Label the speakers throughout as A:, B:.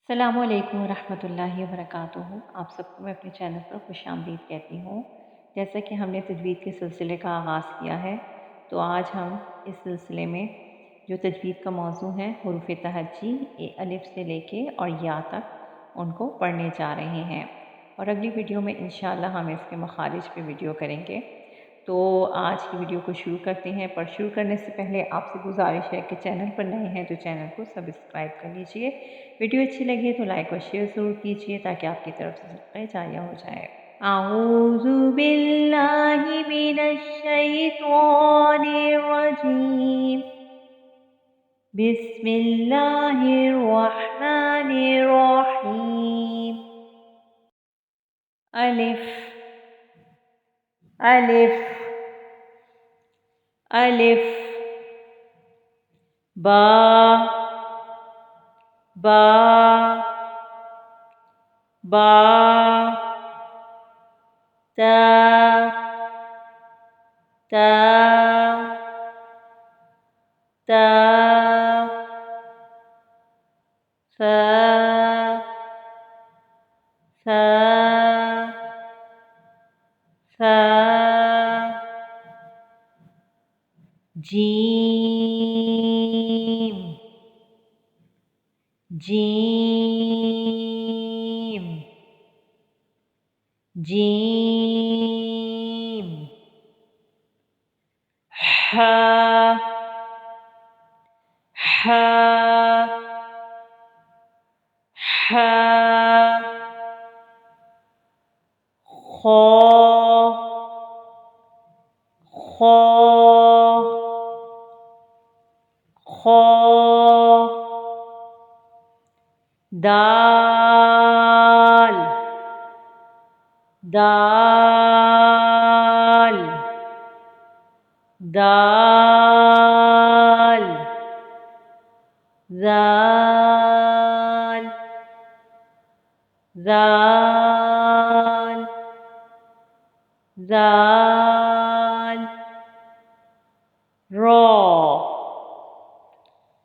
A: अस्सलामुअलैकुम रहमतुल्लाहि व बरकातुहू। आप सबको मैं अपने चैनल पर खुशामदीद कहती हूँ। जैसा कि हमने तजवीद के सिलसिले का आगाज़ किया है, तो आज हम इस सिलसिले में जो तजवीद का मौजू है हुरूफ़ तहज्जी अलिफ से लेके और या तक उनको पढ़ने जा रहे हैं, और अगली वीडियो में इंशाअल्लाह हम इसके मखारिज पे वीडियो करेंगे। तो आज की वीडियो को शुरू करते हैं, पर शुरू करने से पहले आपसे गुजारिश है कि चैनल पर नए हैं तो चैनल को सब्सक्राइब कर लीजिए। वीडियो अच्छी लगी तो लाइक और शेयर ज़रूर कीजिए ताकि आपकी तरफ से सदक़े जारिया हो जाए। आऊज़ु बिल्लाहि मिनश शैतानिर रजीम। बिस्मिल्लाहिर रहमानिर रहीम। अलिफ अलिफ अलिफ बा बा बा ता ता ता सा सा सा जीम जीम जीम हा हा हा खो खो खो दाल दाल दाल ज़ाल ज़ाल ज़ाल रो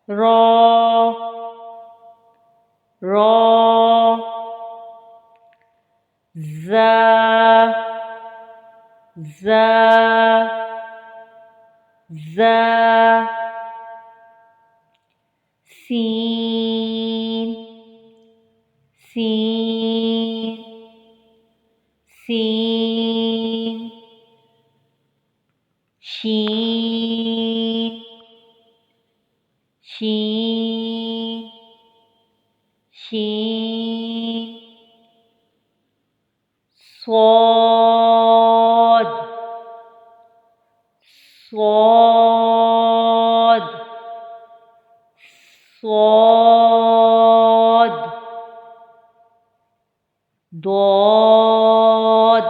A: रो रो ज़ा ज़ा ज़ा सीन सीन सीन शीन शीन शीन स्वाद स्वाद स्वाद दाद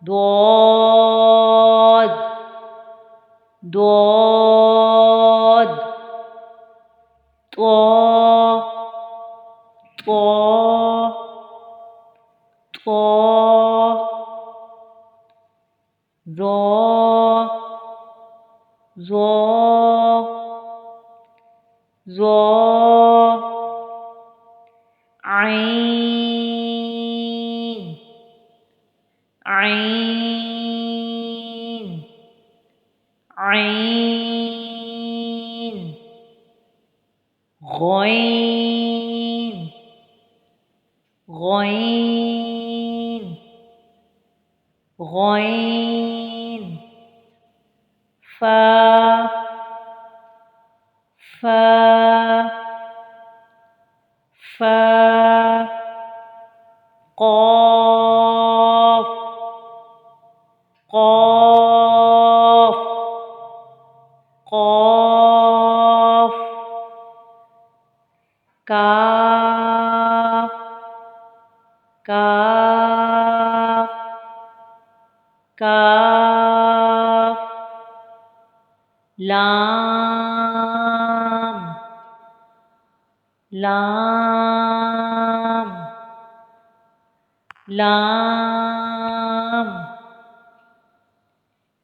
A: दाद दाद तो तो तो ज़ो ज़ो ज़ो आइन आइन आइन गॉइन गॉइन गॉइन फा फा फा क़ाफ़ क़ाफ़ क़ाफ़ काफ काफ काफ लाम लाम लाम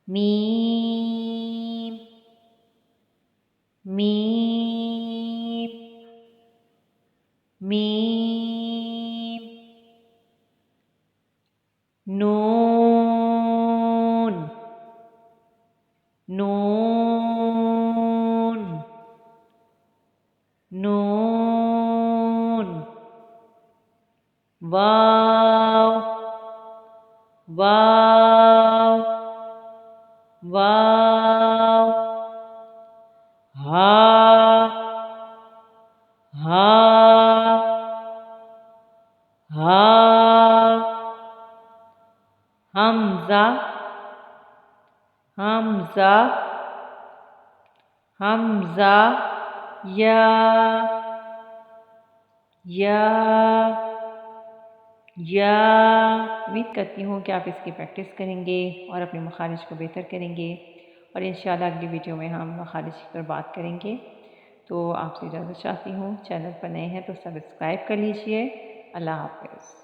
A: मीम मीम मीम, नून, नून, नून, वाव, वाव, वाव, हा, हा, हा, हमजा, हमजा, हमजा, या, या, या। उम्मीद करती हूँ कि आप इसकी प्रैक्टिस करेंगे और अपने मखारिज को बेहतर करेंगे और इंशाल्लाह अगली वीडियो में हम मखारिज पर बात करेंगे। तो आपसे इजाज़त चाहती हूँ। चैनल पर नए हैं तो सब्सक्राइब कर लीजिए। अल्लाह हाफ़िज़।